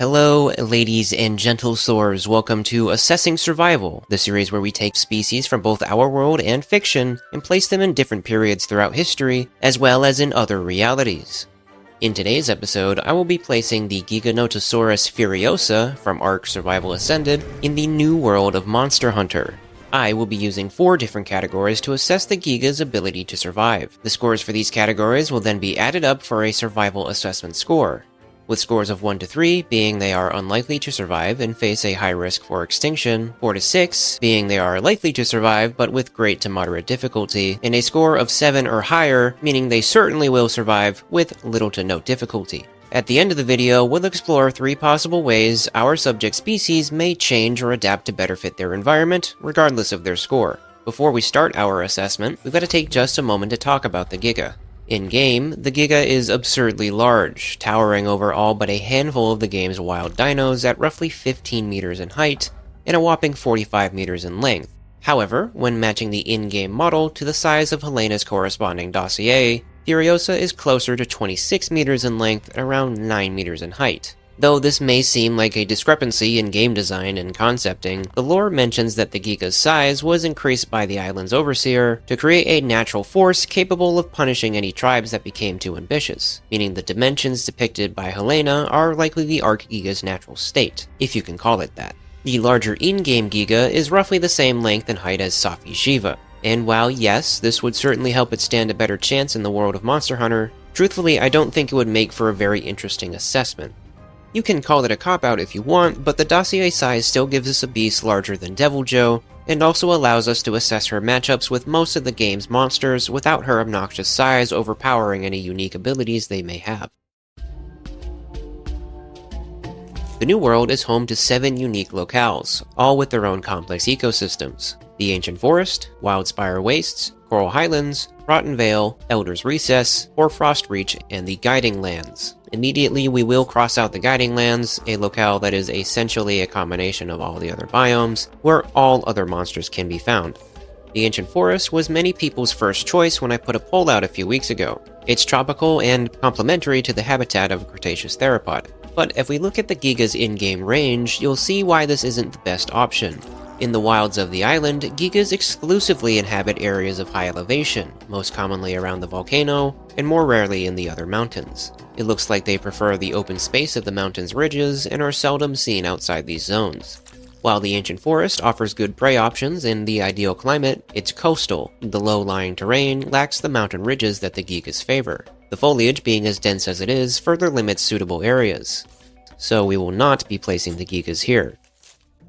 Hello, ladies and gentle soars. Welcome to Assessing Survival, the series where we take species from both our world and fiction and place them in different periods throughout history, as well as in other realities. In today's episode, I will be placing the Giganotosaurus Furiousa from ARK Survival Ascended in the new world of Monster Hunter. I will be using 4 different categories to assess the Giga's ability to survive. The scores for these categories will then be added up for a survival assessment score, with scores of 1 to 3 being they are unlikely to survive and face a high risk for extinction, 4 to 6 being they are likely to survive but with great to moderate difficulty, and a score of 7 or higher meaning they certainly will survive with little to no difficulty. At the end of the video, we'll explore 3 possible ways our subject species may change or adapt to better fit their environment, regardless of their score. Before we start our assessment, we've got to take just a moment to talk about the Giga. In-game, the Giga is absurdly large, towering over all but a handful of the game's wild dinos at roughly 15 meters in height and a whopping 45 meters in length. However, when matching the in-game model to the size of Helena's corresponding dossier, Furiosa is closer to 26 meters in length and around 9 meters in height. Though this may seem like a discrepancy in game design and concepting, the lore mentions that the Giga's size was increased by the island's overseer to create a natural force capable of punishing any tribes that became too ambitious, meaning the dimensions depicted by Helena are likely the ARK Giga's natural state, if you can call it that. The larger in-game Giga is roughly the same length and height as Safi Shiva, and while yes, this would certainly help it stand a better chance in the world of Monster Hunter, truthfully I don't think it would make for a very interesting assessment. You can call it a cop-out if you want, but the dossier size still gives us a beast larger than Deviljho, and also allows us to assess her matchups with most of the game's monsters without her obnoxious size overpowering any unique abilities they may have. The New World is home to 7 unique locales, all with their own complex ecosystems. The Ancient Forest, Wildspire Wastes, Coral Highlands, Rotten Vale, Elder's Recess, Hoarfrost Reach, and the Guiding Lands. Immediately, we will cross out the Guiding Lands, a locale that is essentially a combination of all the other biomes, where all other monsters can be found. The Ancient Forest was many people's first choice when I put a poll out a few weeks ago. It's tropical and complementary to the habitat of a Cretaceous theropod. But if we look at the Giga's in-game range, you'll see why this isn't the best option. In the wilds of the island, Gigas exclusively inhabit areas of high elevation, most commonly around the volcano, and more rarely in the other mountains. It looks like they prefer the open space of the mountain's ridges and are seldom seen outside these zones. While the Ancient Forest offers good prey options in the ideal climate, it's coastal. The low-lying terrain lacks the mountain ridges that the Gigas favor. The foliage, being as dense as it is, further limits suitable areas. So we will not be placing the Gigas here.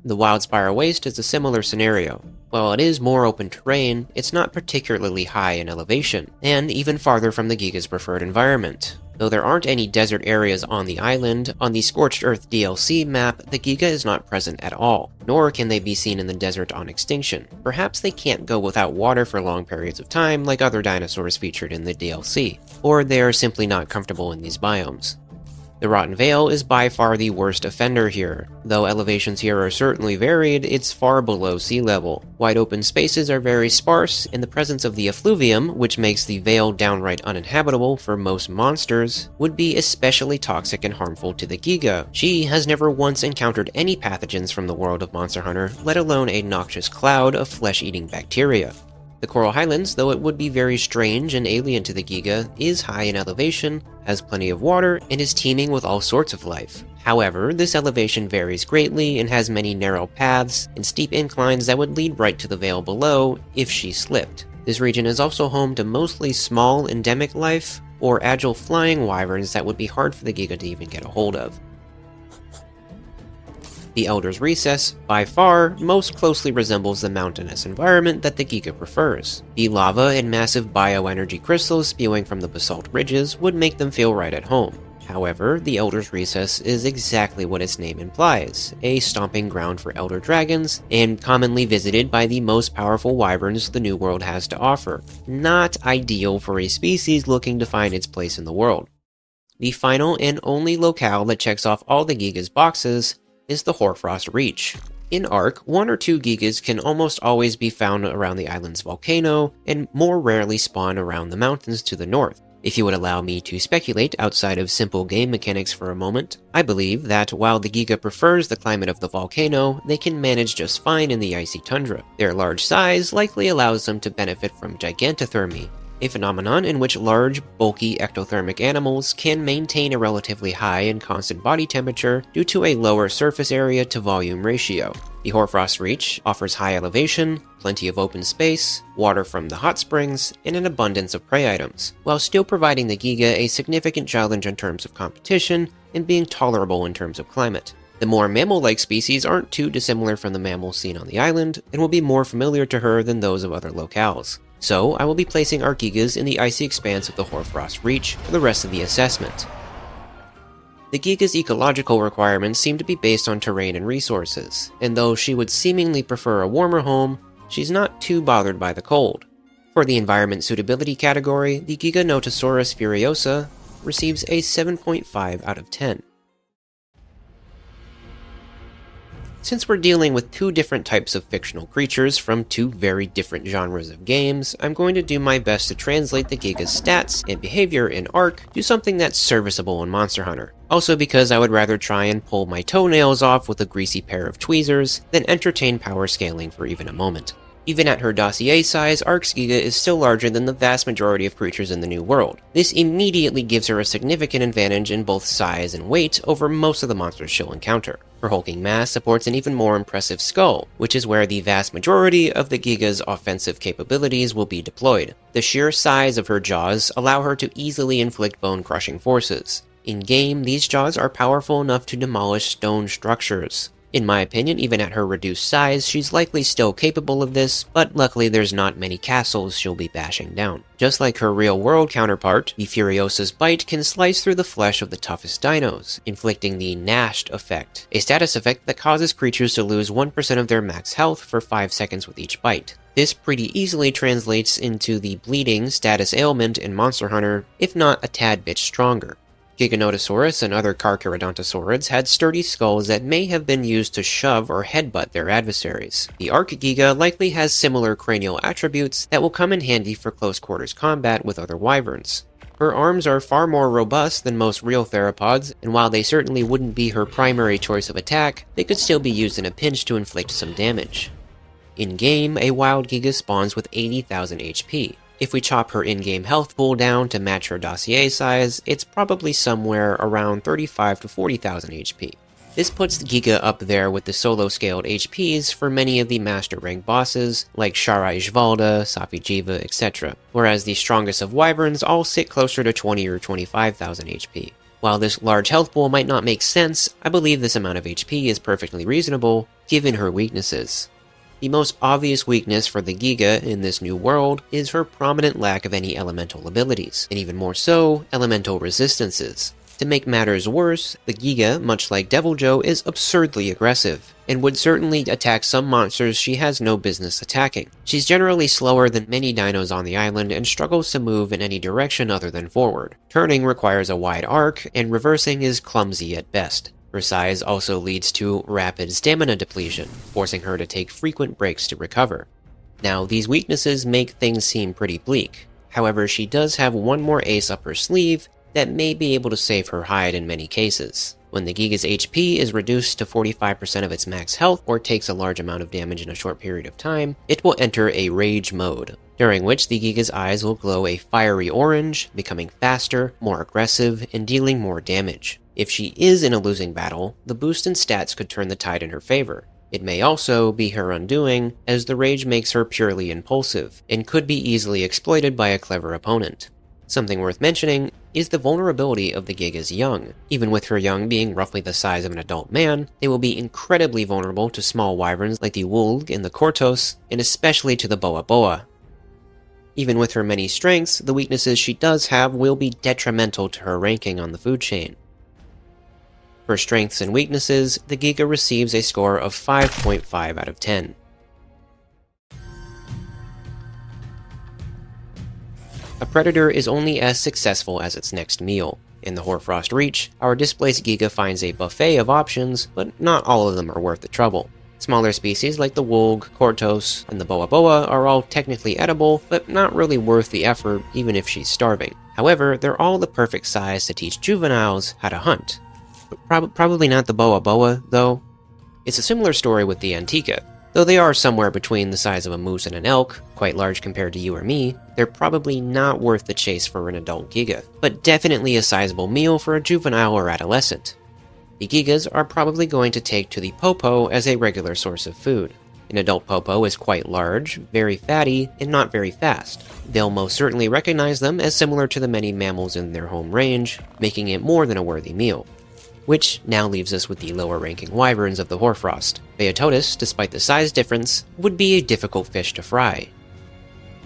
The Wildspire Waste is a similar scenario. While it is more open terrain, it's not particularly high in elevation, and even farther from the Giga's preferred environment. Though there aren't any desert areas on the island, on the Scorched Earth DLC map, the Giga is not present at all, nor can they be seen in the desert on extinction. Perhaps they can't go without water for long periods of time like other dinosaurs featured in the DLC, or they are simply not comfortable in these biomes. The Rotten Vale is by far the worst offender here. Though elevations here are certainly varied, it's far below sea level. Wide open spaces are very sparse, and the presence of the effluvium, which makes the Vale downright uninhabitable for most monsters, would be especially toxic and harmful to the Giga. She has never once encountered any pathogens from the world of Monster Hunter, let alone a noxious cloud of flesh-eating bacteria. The Coral Highlands, though it would be very strange and alien to the Giga, is high in elevation, has plenty of water, and is teeming with all sorts of life. However, this elevation varies greatly and has many narrow paths and steep inclines that would lead right to the Vale below if she slipped. This region is also home to mostly small endemic life, or agile flying wyverns that would be hard for the Giga to even get a hold of. The Elder's Recess, by far, most closely resembles the mountainous environment that the Giga prefers. The lava and massive bioenergy crystals spewing from the basalt ridges would make them feel right at home. However, the Elder's Recess is exactly what its name implies, a stomping ground for elder dragons, and commonly visited by the most powerful wyverns the New World has to offer. Not ideal for a species looking to find its place in the world. The final and only locale that checks off all the Giga's boxes is the Hoarfrost Reach. In ARK, 1 or 2 Gigas can almost always be found around the island's volcano, and more rarely spawn around the mountains to the north. If you would allow me to speculate outside of simple game mechanics for a moment, I believe that while the Giga prefers the climate of the volcano, they can manage just fine in the icy tundra. Their large size likely allows them to benefit from gigantothermy, a phenomenon in which large, bulky ectothermic animals can maintain a relatively high and constant body temperature due to a lower surface area to volume ratio. The Hoarfrost Reach offers high elevation, plenty of open space, water from the hot springs, and an abundance of prey items, while still providing the Giga a significant challenge in terms of competition and being tolerable in terms of climate. The more mammal-like species aren't too dissimilar from the mammals seen on the island, and will be more familiar to her than those of other locales. So, I will be placing our Gigas in the icy expanse of the Hoarfrost Reach for the rest of the assessment. The Giga's ecological requirements seem to be based on terrain and resources, and though she would seemingly prefer a warmer home, she's not too bothered by the cold. For the environment suitability category, the Giganotosaurus Furiosa receives a 7.5 out of 10. Since we're dealing with two different types of fictional creatures from two very different genres of games, I'm going to do my best to translate the Giga's stats and behavior in ARK to something that's serviceable in Monster Hunter. Also because I would rather try and pull my toenails off with a greasy pair of tweezers than entertain power scaling for even a moment. Even at her dossier size, ARK's Giga is still larger than the vast majority of creatures in the New World. This immediately gives her a significant advantage in both size and weight over most of the monsters she'll encounter. Her hulking mass supports an even more impressive skull, which is where the vast majority of the Giga's offensive capabilities will be deployed. The sheer size of her jaws allow her to easily inflict bone-crushing forces. In-game, these jaws are powerful enough to demolish stone structures. In my opinion, even at her reduced size, she's likely still capable of this, but luckily there's not many castles she'll be bashing down. Just like her real-world counterpart, the Furiosa's bite can slice through the flesh of the toughest dinos, inflicting the Gnashed effect, a status effect that causes creatures to lose 1% of their max health for 5 seconds with each bite. This pretty easily translates into the bleeding status ailment in Monster Hunter, if not a tad bit stronger. Giganotosaurus and other Carcharodontosaurids had sturdy skulls that may have been used to shove or headbutt their adversaries. The ARK Giga likely has similar cranial attributes that will come in handy for close quarters combat with other wyverns. Her arms are far more robust than most real theropods, and while they certainly wouldn't be her primary choice of attack, they could still be used in a pinch to inflict some damage. In-game, a wild Giga spawns with 80,000 HP. If we chop her in-game health pool down to match her dossier size, it's probably somewhere around 35 to 40,000 HP. This puts the Giga up there with the solo-scaled HPs for many of the master rank bosses, like Sharai Jvalda, Safi Jiva, etc., whereas the strongest of wyverns all sit closer to 20 or 25,000 HP. While this large health pool might not make sense, I believe this amount of HP is perfectly reasonable, given her weaknesses. The most obvious weakness for the Giga in this new world is her prominent lack of any elemental abilities, and even more so, elemental resistances. To make matters worse, the Giga, much like Deviljho, is absurdly aggressive, and would certainly attack some monsters she has no business attacking. She's generally slower than many dinos on the island and struggles to move in any direction other than forward. Turning requires a wide arc, and reversing is clumsy at best. Her size also leads to rapid stamina depletion, forcing her to take frequent breaks to recover. Now, these weaknesses make things seem pretty bleak. However, she does have one more ace up her sleeve that may be able to save her hide in many cases. When the Giga's HP is reduced to 45% of its max health or takes a large amount of damage in a short period of time, it will enter a rage mode, during which the Giga's eyes will glow a fiery orange, becoming faster, more aggressive, and dealing more damage. If she is in a losing battle, the boost in stats could turn the tide in her favor. It may also be her undoing, as the rage makes her purely impulsive, and could be easily exploited by a clever opponent. Something worth mentioning is the vulnerability of the Giga's young. Even with her young being roughly the size of an adult man, they will be incredibly vulnerable to small wyverns like the Wulg and the Kortos, and especially to the Boa Boa. Even with her many strengths, the weaknesses she does have will be detrimental to her ranking on the food chain. For strengths and weaknesses, the Giga receives a score of 5.5 out of 10. A predator is only as successful as its next meal. In the Hoarfrost Reach, our displaced Giga finds a buffet of options, but not all of them are worth the trouble. Smaller species like the Wulg, Kortos, and the Boa Boa are all technically edible, but not really worth the effort even if she's starving. However, they're all the perfect size to teach juveniles how to hunt. Probably not the boa boa, though. It's a similar story with the Antica. Though they are somewhere between the size of a moose and an elk, quite large compared to you or me, they're probably not worth the chase for an adult Giga, but definitely a sizable meal for a juvenile or adolescent. The Gigas are probably going to take to the popo as a regular source of food. An adult popo is quite large, very fatty, and not very fast. They'll most certainly recognize them as similar to the many mammals in their home range, making it more than a worthy meal. Which now leaves us with the lower-ranking wyverns of the hoarfrost. Phaeototus, despite the size difference, would be a difficult fish to fry.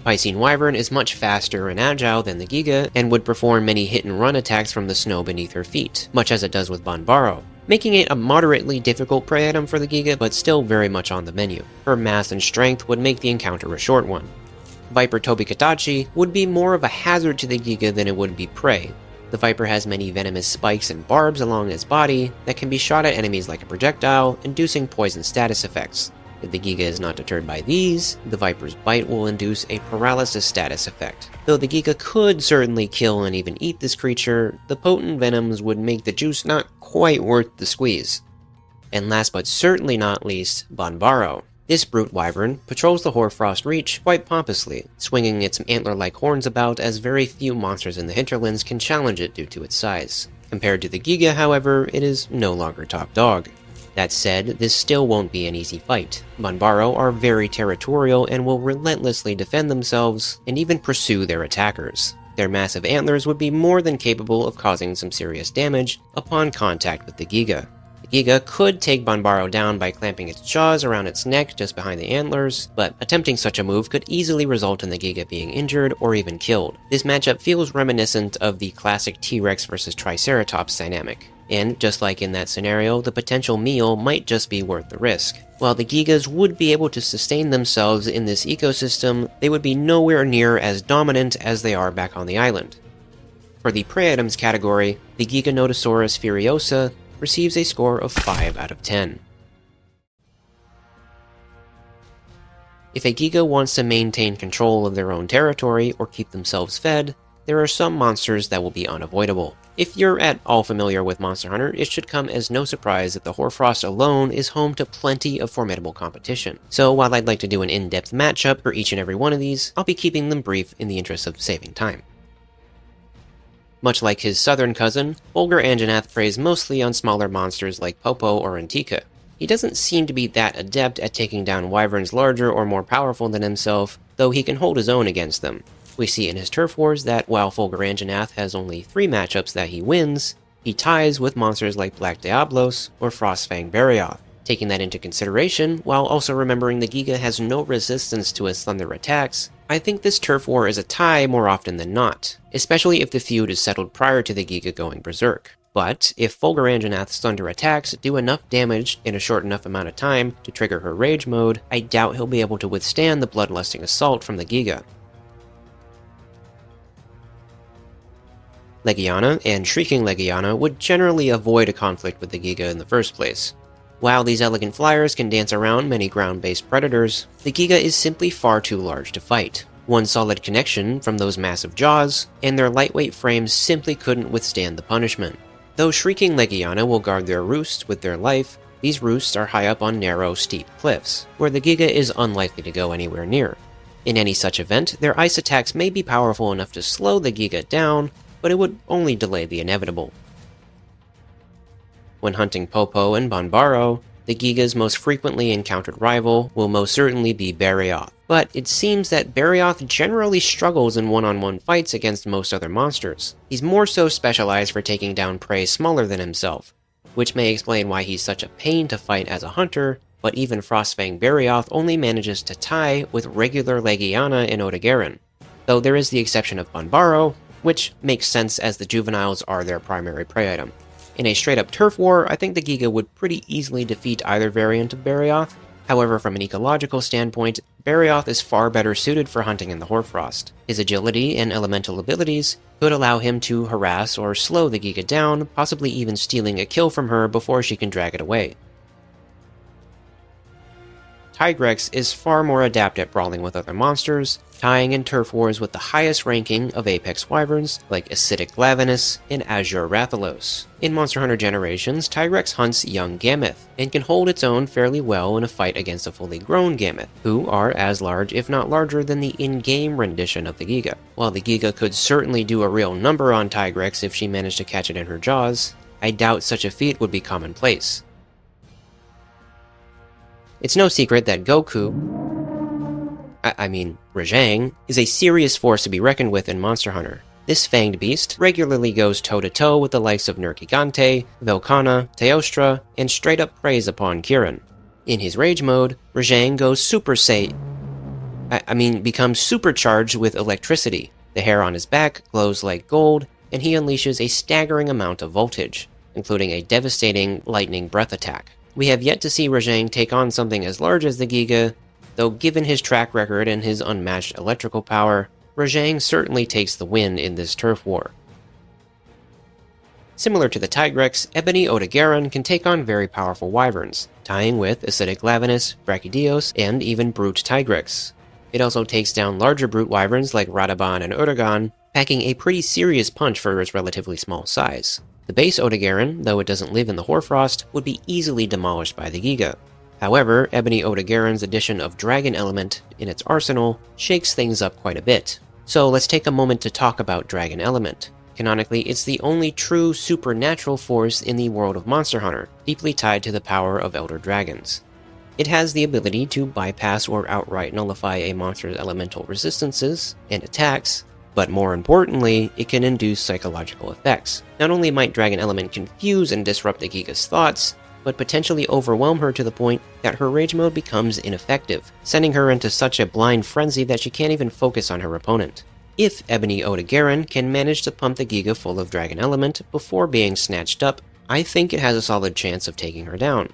Piscine wyvern is much faster and agile than the Giga, and would perform many hit-and-run attacks from the snow beneath her feet, much as it does with Banbaro, making it a moderately difficult prey item for the Giga, but still very much on the menu. Her mass and strength would make the encounter a short one. Viper Tobikatachi would be more of a hazard to the Giga than it would be prey. The Viper has many venomous spikes and barbs along its body that can be shot at enemies like a projectile, inducing poison status effects. If the Giga is not deterred by these, the Viper's bite will induce a paralysis status effect. Though the Giga could certainly kill and even eat this creature, the potent venoms would make the juice not quite worth the squeeze. And last but certainly not least, Banbaro. This brute wyvern patrols the hoarfrost reach quite pompously, swinging its antler-like horns about as very few monsters in the hinterlands can challenge it due to its size. Compared to the Giga, however, it is no longer top dog. That said, this still won't be an easy fight. Banbaro are very territorial and will relentlessly defend themselves and even pursue their attackers. Their massive antlers would be more than capable of causing some serious damage upon contact with the Giga. The Giga could take Banbaro down by clamping its jaws around its neck just behind the antlers, but attempting such a move could easily result in the Giga being injured or even killed. This matchup feels reminiscent of the classic T-Rex versus Triceratops dynamic. And, just like in that scenario, the potential meal might just be worth the risk. While the Gigas would be able to sustain themselves in this ecosystem, they would be nowhere near as dominant as they are back on the island. For the prey items category, the Giganotosaurus Furiosa receives a score of 5 out of 10. If a Giga wants to maintain control of their own territory or keep themselves fed, there are some monsters that will be unavoidable. If you're at all familiar with Monster Hunter, it should come as no surprise that the Hoarfrost alone is home to plenty of formidable competition. So while I'd like to do an in-depth matchup for each and every one of these, I'll be keeping them brief in the interest of saving time. Much like his southern cousin, Vulgar Anjanath preys mostly on smaller monsters like Popo or Antica. He doesn't seem to be that adept at taking down wyverns larger or more powerful than himself, though he can hold his own against them. We see in his turf wars that while Vulgar Anjanath has only 3 matchups that he wins, he ties with monsters like Black Diablos or Frostfang Barioth. Taking that into consideration, while also remembering the Giga has no resistance to his thunder attacks, I think this turf war is a tie more often than not, especially if the feud is settled prior to the Giga going berserk. But if Vulgar Anjanath's thunder attacks do enough damage in a short enough amount of time to trigger her rage mode, I doubt he'll be able to withstand the bloodlusting assault from the Giga. Legiana and Shrieking Legiana would generally avoid a conflict with the Giga in the first place. While these elegant flyers can dance around many ground-based predators, the Giga is simply far too large to fight. One solid connection from those massive jaws, and their lightweight frames simply couldn't withstand the punishment. Though Shrieking Legiana will guard their roosts with their life, these roosts are high up on narrow, steep cliffs, where the Giga is unlikely to go anywhere near. In any such event, their ice attacks may be powerful enough to slow the Giga down, but it would only delay the inevitable. When hunting Popo and Banbaro, the Giga's most frequently encountered rival will most certainly be Barioth. But it seems that Barioth generally struggles in one-on-one fights against most other monsters. He's more so specialized for taking down prey smaller than himself, which may explain why he's such a pain to fight as a hunter, but even Frostfang Barioth only manages to tie with regular Legiana and Odogaron. Though there is the exception of Banbaro, which makes sense as the juveniles are their primary prey item. In a straight-up turf war, I think the Giga would pretty easily defeat either variant of Barioth. However, from an ecological standpoint, Barioth is far better suited for hunting in the Hoarfrost. His agility and elemental abilities could allow him to harass or slow the Giga down, possibly even stealing a kill from her before she can drag it away. Tigrex is far more adept at brawling with other monsters, tying in turf wars with the highest ranking of Apex wyverns like Acidic Glavenus and Azure Rathalos. In Monster Hunter Generations, Tigrex hunts young Gammoth, and can hold its own fairly well in a fight against a fully grown Gammoth, who are as large if not larger than the in-game rendition of the Giga. While the Giga could certainly do a real number on Tigrex if she managed to catch it in her jaws, I doubt such a feat would be commonplace. It's no secret that Rajang, is a serious force to be reckoned with in Monster Hunter. This fanged beast regularly goes toe-to-toe with the likes of Nergigante, Velkhana, Teostra, and straight up preys upon Kirin. In his rage mode, Rajang goes becomes supercharged with electricity. The hair on his back glows like gold, and he unleashes a staggering amount of voltage, including a devastating lightning breath attack. We have yet to see Rajang take on something as large as the Giga, though given his track record and his unmatched electrical power, Rajang certainly takes the win in this turf war. Similar to the Tigrex, Ebony Odogaron can take on very powerful wyverns, tying with Acidic Glavenus, Brachydios, and even Brute Tigrex. It also takes down larger brute wyverns like Radabon and Urdagon, packing a pretty serious punch for its relatively small size. The base Odogaron, though it doesn't live in the Hoarfrost, would be easily demolished by the Giga. However, Ebony Odogaron's addition of Dragon Element in its arsenal shakes things up quite a bit. So let's take a moment to talk about Dragon Element. Canonically, it's the only true supernatural force in the world of Monster Hunter, deeply tied to the power of Elder Dragons. It has the ability to bypass or outright nullify a monster's elemental resistances and attacks, but more importantly, it can induce psychological effects. Not only might Dragon Element confuse and disrupt the Giga's thoughts, but potentially overwhelm her to the point that her rage mode becomes ineffective, sending her into such a blind frenzy that she can't even focus on her opponent. If Ebony Odogaron can manage to pump the Giga full of Dragon Element before being snatched up, I think it has a solid chance of taking her down.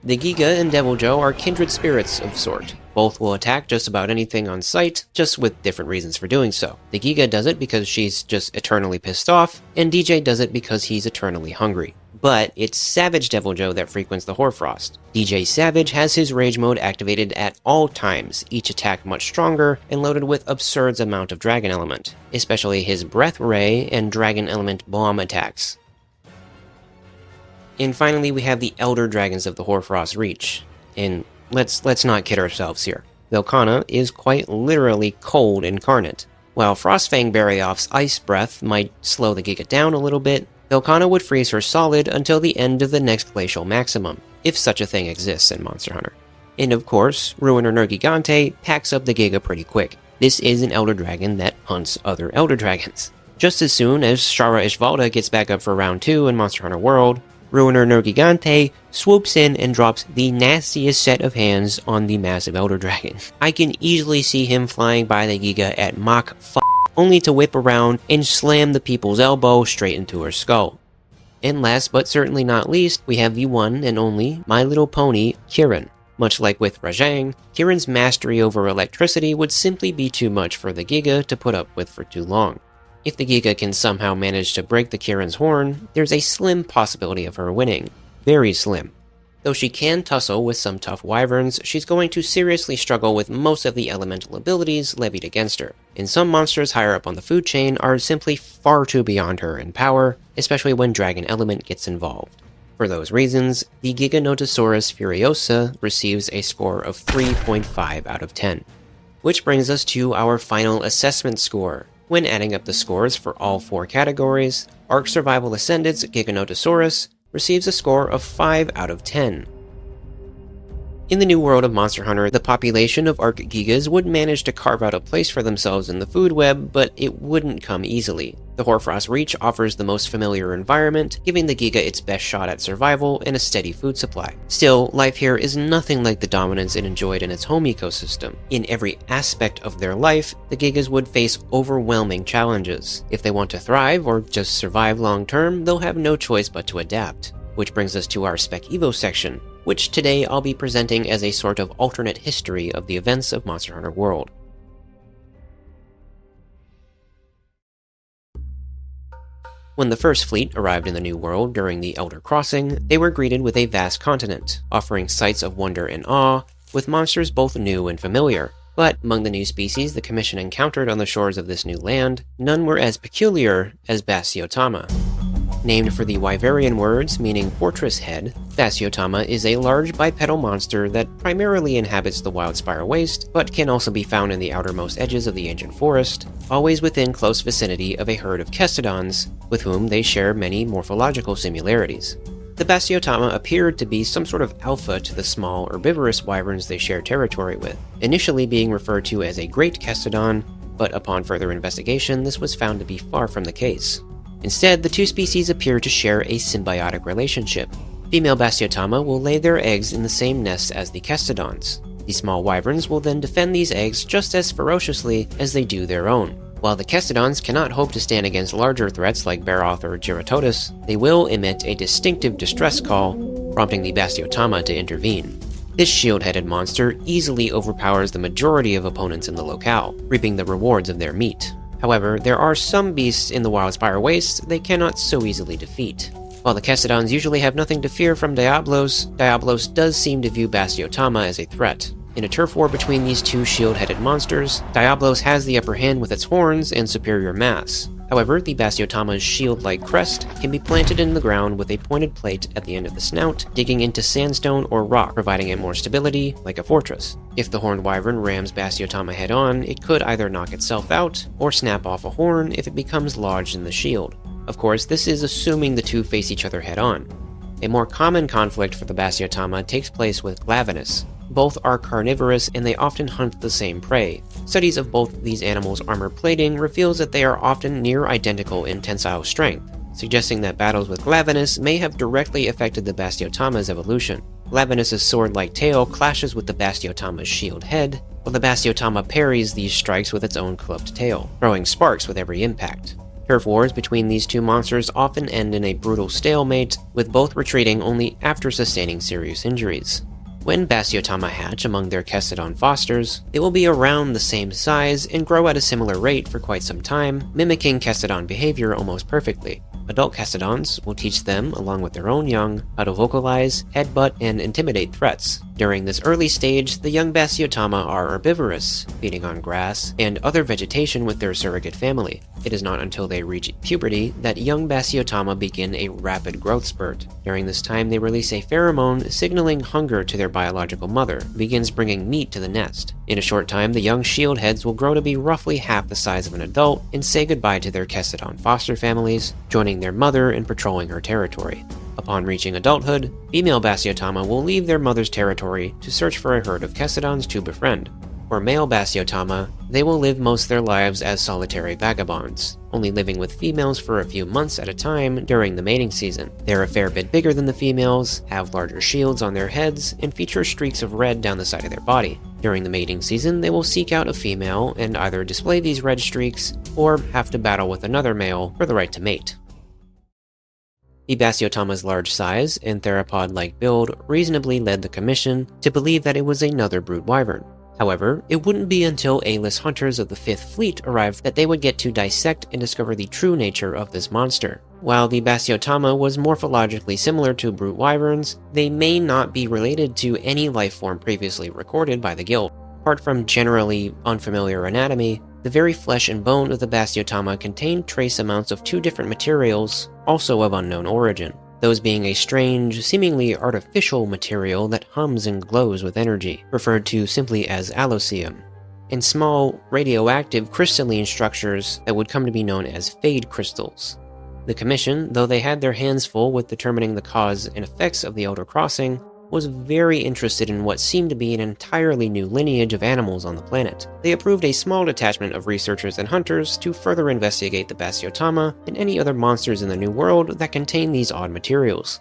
The Giga and Deviljho are kindred spirits of sort. Both will attack just about anything on sight, just with different reasons for doing so. The Giga does it because she's just eternally pissed off, and DJ does it because he's eternally hungry. But it's Savage Deviljho that frequents the Hoarfrost. DJ Savage has his rage mode activated at all times, each attack much stronger and loaded with absurd amount of Dragon Element, especially his Breath Ray and Dragon Element Bomb attacks. And finally, we have the Elder Dragons of the Hoarfrost Reach. And let's not kid ourselves here. Velkhana is quite literally cold incarnate. While Frostfang Barioff's Ice Breath might slow the Giga down a little bit, Velkhana would freeze her solid until the end of the next glacial maximum, if such a thing exists in Monster Hunter. And of course, Ruiner Nergigante packs up the Giga pretty quick. This is an Elder Dragon that hunts other Elder Dragons. Just as soon as Shara Ishvalda gets back up for round 2 in Monster Hunter World, Ruiner Nergigante swoops in and drops the nastiest set of hands on the massive Elder Dragon. I can easily see him flying by the Giga at Mach f***, only to whip around and slam the people's elbow straight into her skull. And last but certainly not least, we have the one and only My Little Pony, Kirin. Much like with Rajang, Kirin's mastery over electricity would simply be too much for the Giga to put up with for too long. If the Giga can somehow manage to break the Kirin's horn, there's a slim possibility of her winning. Very slim. Though she can tussle with some tough wyverns, she's going to seriously struggle with most of the elemental abilities levied against her. And some monsters higher up on the food chain are simply far too beyond her in power, especially when Dragon Element gets involved. For those reasons, the Giganotosaurus Furiosa receives a score of 3.5 out of 10. Which brings us to our final assessment score. When adding up the scores for all 4 categories, ARK Survival Ascendant's Giganotosaurus receives a score of 5 out of 10. In the new world of Monster Hunter, the population of ARK Gigas would manage to carve out a place for themselves in the food web, but it wouldn't come easily. The Hoarfrost Reach offers the most familiar environment, giving the Giga its best shot at survival and a steady food supply. Still, life here is nothing like the dominance it enjoyed in its home ecosystem. In every aspect of their life, the Gigas would face overwhelming challenges. If they want to thrive or just survive long term, they'll have no choice but to adapt. Which brings us to our Spec Evo section, which today I'll be presenting as a sort of alternate history of the events of Monster Hunter World. When the first fleet arrived in the New World during the Elder Crossing, they were greeted with a vast continent, offering sights of wonder and awe, with monsters both new and familiar. But among the new species the Commission encountered on the shores of this new land, none were as peculiar as Basiotama. Named for the Wyverian words meaning fortress head, Basiotama is a large bipedal monster that primarily inhabits the Wildspire Waste, but can also be found in the outermost edges of the ancient forest, always within close vicinity of a herd of Kestodons, with whom they share many morphological similarities. The Basiotama appeared to be some sort of alpha to the small herbivorous wyverns they share territory with, initially being referred to as a Great Kestodon, but upon further investigation this was found to be far from the case. Instead, the two species appear to share a symbiotic relationship. Female Basiotama will lay their eggs in the same nests as the Kestodons. The small wyverns will then defend these eggs just as ferociously as they do their own. While the Kestodons cannot hope to stand against larger threats like Baroth or Giganotosaurus, they will emit a distinctive distress call, prompting the Basiotama to intervene. This shield-headed monster easily overpowers the majority of opponents in the locale, reaping the rewards of their meat. However, there are some beasts in the Wildspire Waste they cannot so easily defeat. While the Kestodons usually have nothing to fear from Diablos, Diablos does seem to view Basiotama as a threat. In a turf war between these two shield-headed monsters, Diablos has the upper hand with its horns and superior mass. However, the Basiotama's shield-like crest can be planted in the ground with a pointed plate at the end of the snout, digging into sandstone or rock, providing it more stability, like a fortress. If the horned wyvern rams Basiotama head-on, it could either knock itself out, or snap off a horn if it becomes lodged in the shield. Of course, this is assuming the two face each other head-on. A more common conflict for the Basiotama takes place with Glavenus. Both are carnivorous and they often hunt the same prey. Studies of both these animals' armor plating reveals that they are often near identical in tensile strength, suggesting that battles with Glavenus may have directly affected the Basiotama's evolution. Glavenus' sword-like tail clashes with the Basiotama's shield head, while the Basiotama parries these strikes with its own clubbed tail, throwing sparks with every impact. Turf wars between these two monsters often end in a brutal stalemate, with both retreating only after sustaining serious injuries. When Basiotama hatch among their Kestodon fosters, they will be around the same size and grow at a similar rate for quite some time, mimicking Kestodon behavior almost perfectly. Adult Kestodons will teach them, along with their own young, how to vocalize, headbutt, and intimidate threats. During this early stage, the young Basiotama are herbivorous, feeding on grass and other vegetation with their surrogate family. It is not until they reach puberty that young Basiotama begin a rapid growth spurt. During this time, they release a pheromone signaling hunger to their biological mother, who begins bringing meat to the nest. In a short time, the young shield heads will grow to be roughly half the size of an adult and say goodbye to their Kestodon foster families, joining their mother and patrolling her territory. Upon reaching adulthood, female Basiotama will leave their mother's territory to search for a herd of Kestodons to befriend. For male Basiotama, they will live most of their lives as solitary vagabonds, only living with females for a few months at a time during the mating season. They're a fair bit bigger than the females, have larger shields on their heads, and feature streaks of red down the side of their body. During the mating season, they will seek out a female and either display these red streaks, or have to battle with another male for the right to mate. The Basiotama's large size and theropod-like build reasonably led the Commission to believe that it was another brood wyvern. However, it wouldn't be until A-list hunters of the 5th Fleet arrived that they would get to dissect and discover the true nature of this monster. While the Basiotama was morphologically similar to brute wyverns, they may not be related to any life form previously recorded by the Guild. Apart from generally unfamiliar anatomy, the very flesh and bone of the Basiotama contained trace amounts of two different materials, also of unknown origin. Those being a strange, seemingly artificial material that hums and glows with energy, referred to simply as allocium, and small, radioactive crystalline structures that would come to be known as fade crystals. The Commission, though they had their hands full with determining the cause and effects of the Elder Crossing, was very interested in what seemed to be an entirely new lineage of animals on the planet. They approved a small detachment of researchers and hunters to further investigate the Basiotama and any other monsters in the New World that contain these odd materials.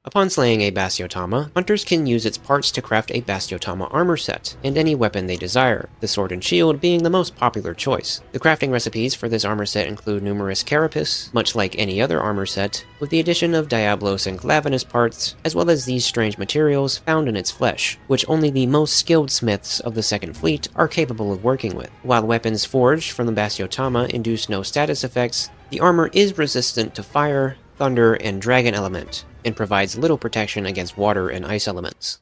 Upon slaying a Basiotama, hunters can use its parts to craft a Basiotama armor set, and any weapon they desire, the sword and shield being the most popular choice. The crafting recipes for this armor set include numerous carapace, much like any other armor set, with the addition of Diablos and Glavenus parts, as well as these strange materials found in its flesh, which only the most skilled smiths of the 2nd Fleet are capable of working with. While weapons forged from the Basiotama induce no status effects, The armor is resistant to fire, thunder, and dragon element, and provides little protection against water and ice elements.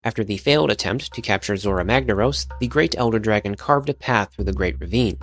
After the failed attempt to capture Zoramagdaros, the Great Elder Dragon carved a path through the Great Ravine.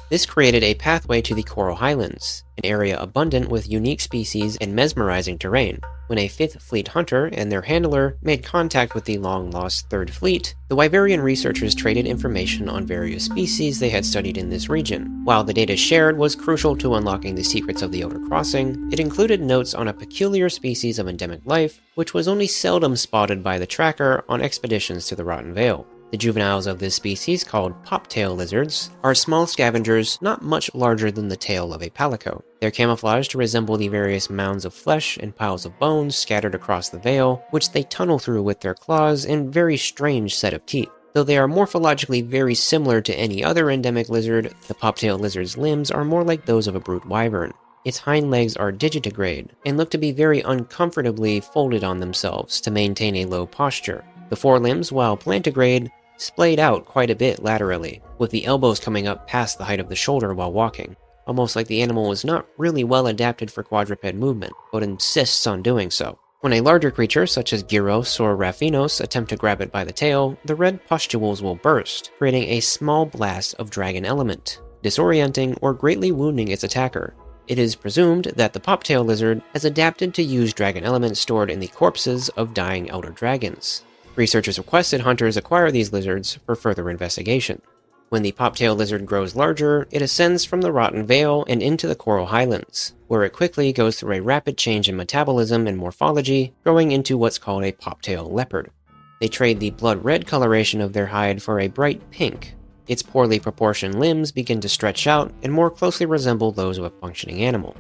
This created a pathway to the Coral Highlands, an area abundant with unique species and mesmerizing terrain. When a 5th Fleet hunter and their handler made contact with the long-lost 3rd Fleet, the Wyverian researchers traded information on various species they had studied in this region. While the data shared was crucial to unlocking the secrets of the Elder Crossing, it included notes on a peculiar species of endemic life, which was only seldom spotted by the tracker on expeditions to the Rotten Vale. The juveniles of this species, called poptail lizards, are small scavengers not much larger than the tail of a palico. They're camouflaged to resemble the various mounds of flesh and piles of bones scattered across the Vale, which they tunnel through with their claws and very strange set of teeth. Though they are morphologically very similar to any other endemic lizard, the poptail lizard's limbs are more like those of a brute wyvern. Its hind legs are digitigrade and look to be very uncomfortably folded on themselves to maintain a low posture. The forelimbs, while plantigrade, splayed out quite a bit laterally, with the elbows coming up past the height of the shoulder while walking, almost like the animal was not really well adapted for quadruped movement, but insists on doing so. When a larger creature, such as Gyros or Raffinos, attempt to grab it by the tail, the red pustules will burst, creating a small blast of dragon element, disorienting or greatly wounding its attacker. It is presumed that the poptail lizard has adapted to use dragon element stored in the corpses of dying elder dragons. Researchers requested hunters acquire these lizards for further investigation. When the poptail lizard grows larger, it ascends from the Rotten Vale and into the Coral Highlands, where it quickly goes through a rapid change in metabolism and morphology, growing into what's called a poptail leopard. They trade the blood-red coloration of their hide for a bright pink. Its poorly proportioned limbs begin to stretch out and more closely resemble those of a functioning animal.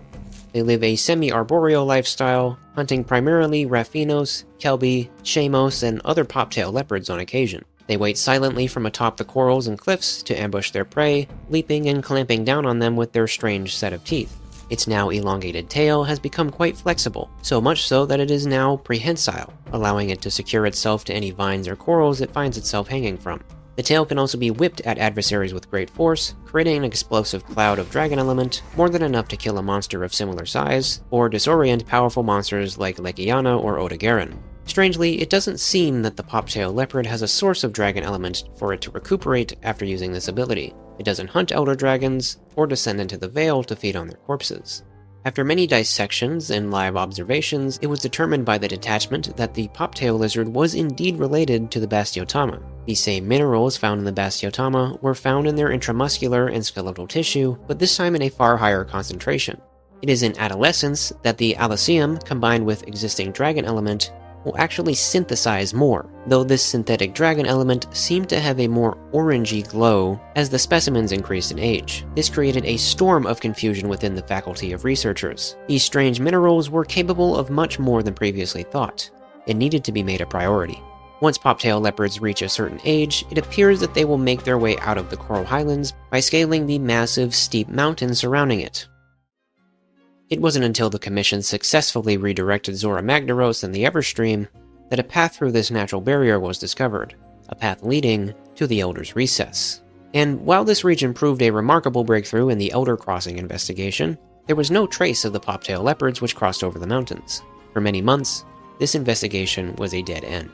They live a semi-arboreal lifestyle, hunting primarily Raffinos, Kelby, Shamos, and other poptail leopards on occasion. They wait silently from atop the corals and cliffs to ambush their prey, leaping and clamping down on them with their strange set of teeth. Its now elongated tail has become quite flexible, so much so that it is now prehensile, allowing it to secure itself to any vines or corals it finds itself hanging from. The tail can also be whipped at adversaries with great force, creating an explosive cloud of dragon element, more than enough to kill a monster of similar size, or disorient powerful monsters like Legiana or Odogaron. Strangely, it doesn't seem that the poptail leopard has a source of dragon element for it to recuperate after using this ability. It doesn't hunt elder dragons, or descend into the Vale to feed on their corpses. After many dissections and live observations, it was determined by the detachment that the poptail lizard was indeed related to the Bastiotama. The same minerals found in the Bastiotama were found in their intramuscular and skeletal tissue, but this time in a far higher concentration. It is in adolescence that the Alloceum, combined with existing dragon element, will actually synthesize more, though this synthetic dragon element seemed to have a more orangey glow as the specimens increased in age. This created a storm of confusion within the faculty of researchers. These strange minerals were capable of much more than previously thought. It needed to be made a priority. Once poptail leopards reach a certain age, it appears that they will make their way out of the Coral Highlands by scaling the massive, steep mountains surrounding it. It wasn't until the Commission successfully redirected Zoramagdaros and the Everstream that a path through this natural barrier was discovered, a path leading to the Elder's Recess. And while this region proved a remarkable breakthrough in the Elder Crossing investigation, there was no trace of the poptail leopards which crossed over the mountains. For many months, this investigation was a dead end.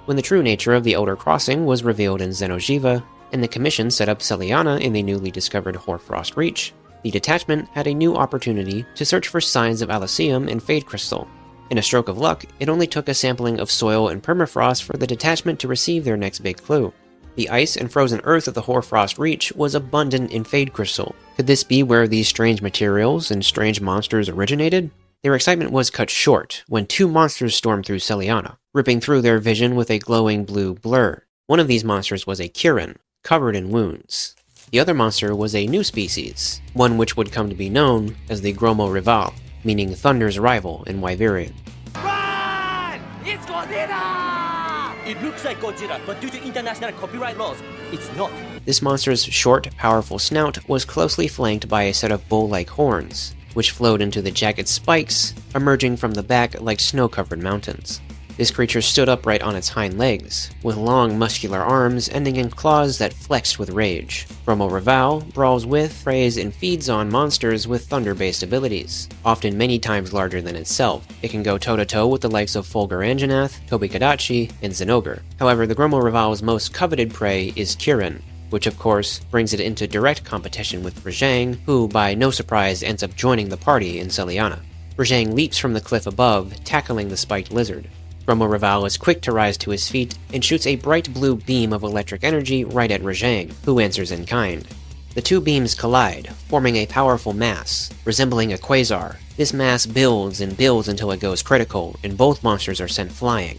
When the true nature of the Elder Crossing was revealed in Xeno'jiva, and the Commission set up Celiana in the newly discovered Hoarfrost Reach, the detachment had a new opportunity to search for signs of Alloceum and Fade Crystal. In a stroke of luck, it only took a sampling of soil and permafrost for the detachment to receive their next big clue. The ice and frozen earth of the Hoarfrost Reach was abundant in Fade Crystal. Could this be where these strange materials and strange monsters originated? Their excitement was cut short when two monsters stormed through Celiana, ripping through their vision with a glowing blue blur. One of these monsters was a Kirin, covered in wounds. The other monster was a new species, one which would come to be known as the Gromo Rival, meaning Thunder's rival in Wyverian. Run! It's Godzilla! It looks like Godzilla, but due to international copyright laws, it's not. This monster's short, powerful snout was closely flanked by a set of bull-like horns, which flowed into the jagged spikes, emerging from the back like snow-covered mountains. This creature stood upright on its hind legs, with long muscular arms ending in claws that flexed with rage. Gromo Reval brawls with, preys, and feeds on monsters with thunder-based abilities, often many times larger than itself. It can go toe-to-toe with the likes of Fulgur Anjanath, Tobikadachi, and Zinogre. However, the Gromo Reval's most coveted prey is Kirin, which of course brings it into direct competition with Rajang, who by no surprise ends up joining the party in Celiana. Rajang leaps from the cliff above, tackling the spiked lizard. Gromo Reval is quick to rise to his feet and shoots a bright blue beam of electric energy right at Rajang, who answers in kind. The two beams collide, forming a powerful mass, resembling a quasar. This mass builds and builds until it goes critical, and both monsters are sent flying.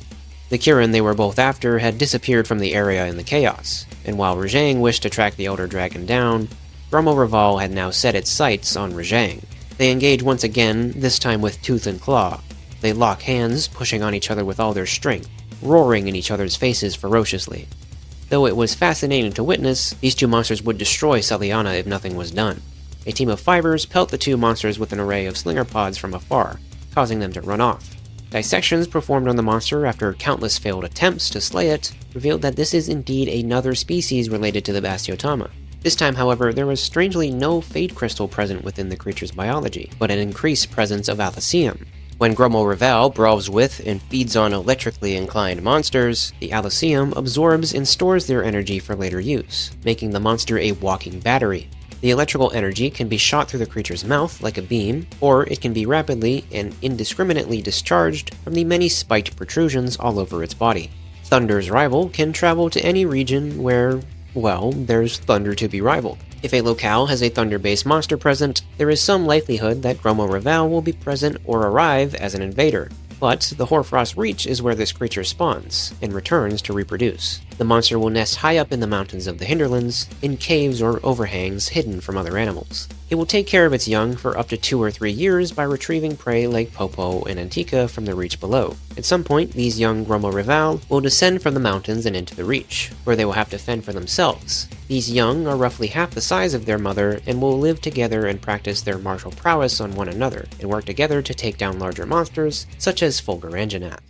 The Kirin they were both after had disappeared from the area in the chaos, and while Rajang wished to track the Elder Dragon down, Gromo Reval had now set its sights on Rajang. They engage once again, this time with tooth and claw. They lock hands, pushing on each other with all their strength, roaring in each other's faces ferociously. Though it was fascinating to witness, these two monsters would destroy Celiana if nothing was done. A team of fivers pelt the two monsters with an array of slinger pods from afar, causing them to run off. Dissections performed on the monster after countless failed attempts to slay it revealed that this is indeed another species related to the Bastiotama. This time, however, there was strangely no Fade Crystal present within the creature's biology, but an increased presence of Alethseum. When Gromo Reval brawls with and feeds on electrically inclined monsters, the Alethseum absorbs and stores their energy for later use, making the monster a walking battery. The electrical energy can be shot through the creature's mouth like a beam, or it can be rapidly and indiscriminately discharged from the many spiked protrusions all over its body. Thunder's rival can travel to any region where, well, there's thunder to be rivaled. If a locale has a thunder-based monster present, there is some likelihood that Gromo Reval will be present or arrive as an invader. But the Hoarfrost Reach is where this creature spawns, and returns to reproduce. The monster will nest high up in the mountains of the Hinterlands, in caves or overhangs hidden from other animals. It will take care of its young for up to 2 or 3 years by retrieving prey like Popo and Antika from the Reach below. At some point, these young Gromo Reval will descend from the mountains and into the Reach, where they will have to fend for themselves. These young are roughly half the size of their mother and will live together and practice their martial prowess on one another, and work together to take down larger monsters, such as Fulgur Anjanath.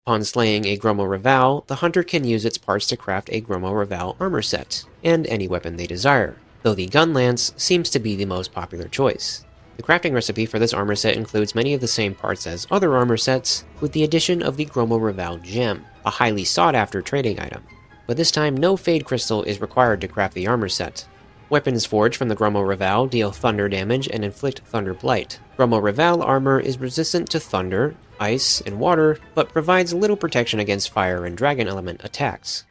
Upon slaying a Gromo Reval, the hunter can use its parts to craft a Gromo Reval armor set, and any weapon they desire, though the gun lance seems to be the most popular choice. The crafting recipe for this armor set includes many of the same parts as other armor sets, with the addition of the Gromo Reval gem, a highly sought-after trading item. But this time no Fade Crystal is required to craft the armor set. Weapons forged from the Gromo Reval deal thunder damage and inflict thunder blight. Gromo Reval armor is resistant to thunder, ice, and water, but provides little protection against fire and dragon element attacks.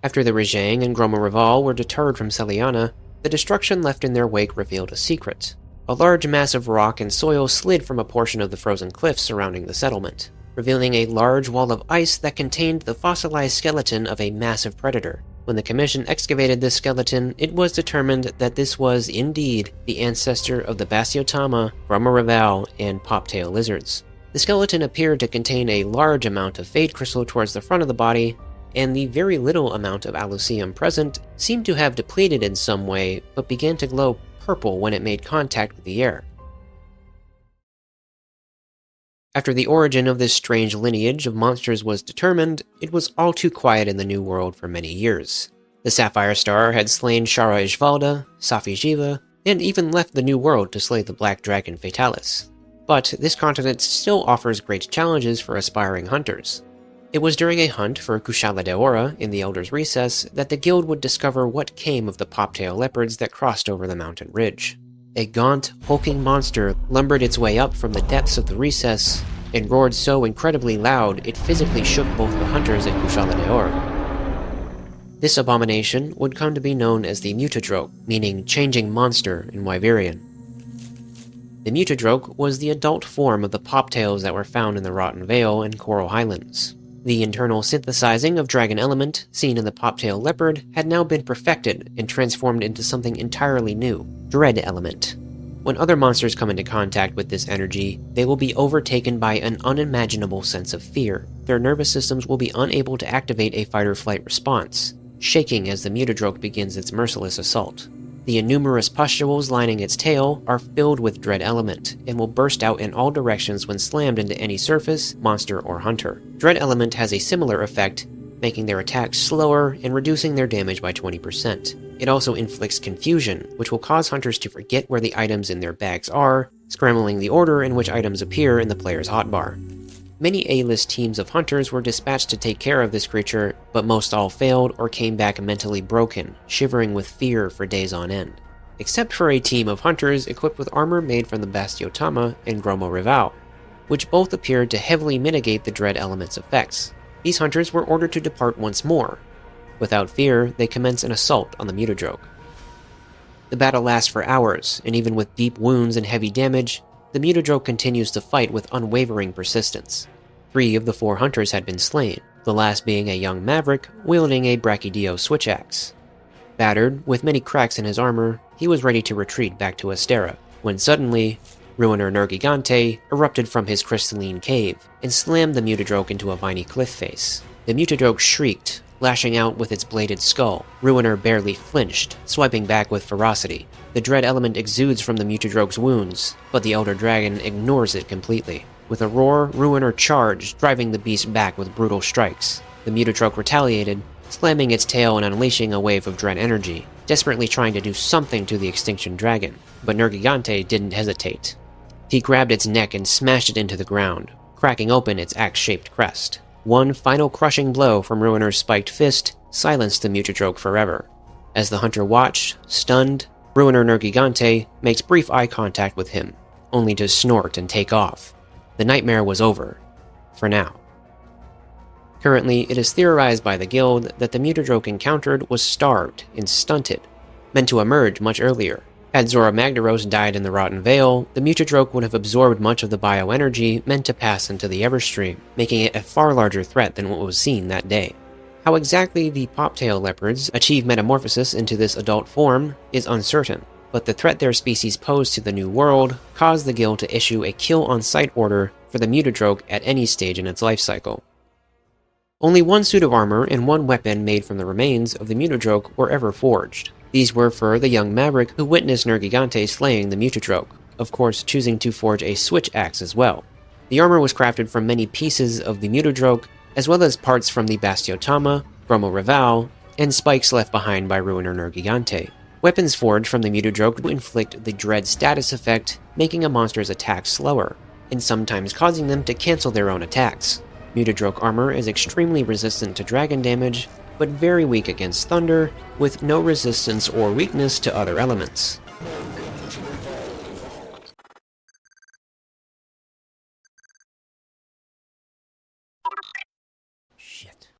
After the Rajang and Gromo Reval were deterred from Celiana, the destruction left in their wake revealed a secret. A large mass of rock and soil slid from a portion of the frozen cliffs surrounding the settlement, revealing a large wall of ice that contained the fossilized skeleton of a massive predator. When the Commission excavated this skeleton, it was determined that this was, indeed, the ancestor of the Bastiotama, Gromo Reval, and Poptail lizards. The skeleton appeared to contain a large amount of Fade Crystal towards the front of the body, and the very little amount of Alethseum present seemed to have depleted in some way, but began to glow purple when it made contact with the air. After the origin of this strange lineage of monsters was determined, it was all too quiet in the New World for many years. The Sapphire Star had slain Shara Ishvalda, Safi Jiva, and even left the New World to slay the Black Dragon Fatalis. But this continent still offers great challenges for aspiring hunters. It was during a hunt for Kushala Deora in the Elder's Recess that the guild would discover what came of the poptail leopards that crossed over the mountain ridge. A gaunt, hulking monster lumbered its way up from the depths of the recess, and roared so incredibly loud it physically shook both the hunters and Kushala Deora. This abomination would come to be known as the Mutodroke, meaning changing monster in Wyverian. The Mutodroke was the adult form of the poptails that were found in the Rotten Vale and Coral Highlands. The internal synthesizing of dragon element, seen in the poptail leopard, had now been perfected and transformed into something entirely new, dread element. When other monsters come into contact with this energy, they will be overtaken by an unimaginable sense of fear. Their nervous systems will be unable to activate a fight-or-flight response, shaking as the Mutodroke begins its merciless assault. The innumerous pustules lining its tail are filled with dread element, and will burst out in all directions when slammed into any surface, monster, or hunter. Dread element has a similar effect, making their attacks slower and reducing their damage by 20%. It also inflicts confusion, which will cause hunters to forget where the items in their bags are, scrambling the order in which items appear in the player's hotbar. Many A-list teams of hunters were dispatched to take care of this creature, but most all failed or came back mentally broken, shivering with fear for days on end. Except for a team of hunters equipped with armor made from the Bastiotama and Gromo Rival, which both appeared to heavily mitigate the dread element's effects. These hunters were ordered to depart once more. Without fear, they commence an assault on the Mutadroke. The battle lasts for hours, and even with deep wounds and heavy damage, the Mutadroke continues to fight with unwavering persistence. 3 of the 4 hunters had been slain, the last being a young maverick wielding a Brachydio switch axe. Battered, with many cracks in his armor, he was ready to retreat back to Astera, when suddenly, Ruiner Nergigante erupted from his crystalline cave and slammed the Mutadroke into a viney cliff face. The Mutadroke shrieked, lashing out with its bladed skull. Ruiner barely flinched, swiping back with ferocity. The dread element exudes from the Mutadroke's wounds, but the Elder Dragon ignores it completely. With a roar, Ruiner charged, driving the beast back with brutal strikes. The Mutadroke retaliated, slamming its tail and unleashing a wave of dread energy, desperately trying to do something to the Extinction Dragon. But Nergigante didn't hesitate. He grabbed its neck and smashed it into the ground, cracking open its axe-shaped crest. One final crushing blow from Ruiner's spiked fist silenced the Mutadroke forever. As the hunter watched, stunned, Ruiner Nergigante makes brief eye contact with him, only to snort and take off. The nightmare was over. For now. Currently, it is theorized by the guild that the Mutadroke encountered was starved and stunted, meant to emerge much earlier. Had Zora Magdaros died in the Rotten Vale, the Mutadroke would have absorbed much of the bioenergy meant to pass into the Everstream, making it a far larger threat than what was seen that day. How exactly the Poptail leopards achieve metamorphosis into this adult form is uncertain, but the threat their species posed to the New World caused the guild to issue a kill-on-sight order for the Mutadroke at any stage in its life cycle. Only 1 suit of armor and 1 weapon made from the remains of the Mutadroke were ever forged. These were for the young maverick who witnessed Nergigante slaying the Mutadroke, of course choosing to forge a switch axe as well. The armor was crafted from many pieces of the Mutadroke, as well as parts from the Bastiotama, Gromo Rival, and spikes left behind by Ruiner Nergigante. Weapons forged from the Mutadroke inflict the dread status effect, making a monster's attacks slower, and sometimes causing them to cancel their own attacks. Mutadroke armor is extremely resistant to dragon damage, but very weak against thunder, with no resistance or weakness to other elements. Shit.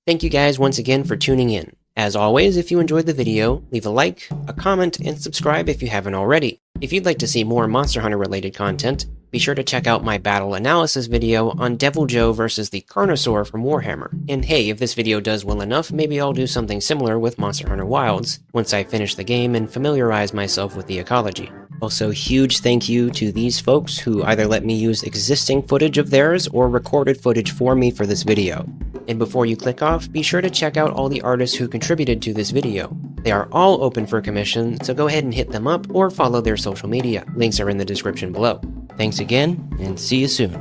Thank you guys once again for tuning in. As always, if you enjoyed the video, leave a like, a comment, and subscribe if you haven't already. If you'd like to see more Monster Hunter related content, be sure to check out my battle analysis video on Deviljho versus the Carnosaur from Warhammer. And hey, if this video does well enough, maybe I'll do something similar with Monster Hunter Wilds, once I finish the game and familiarize myself with the ecology. Also, huge thank you to these folks who either let me use existing footage of theirs or recorded footage for me for this video. And before you click off, be sure to check out all the artists who contributed to this video. They are all open for commission, so go ahead and hit them up or follow their social media. Links are in the description below. Thanks again, and see you soon.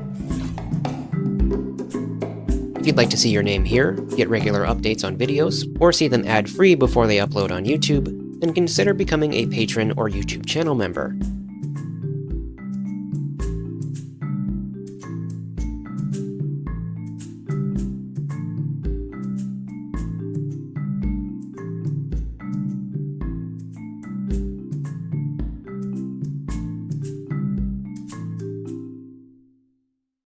If you'd like to see your name here, get regular updates on videos, or see them ad-free before they upload on YouTube, then consider becoming a patron or YouTube channel member.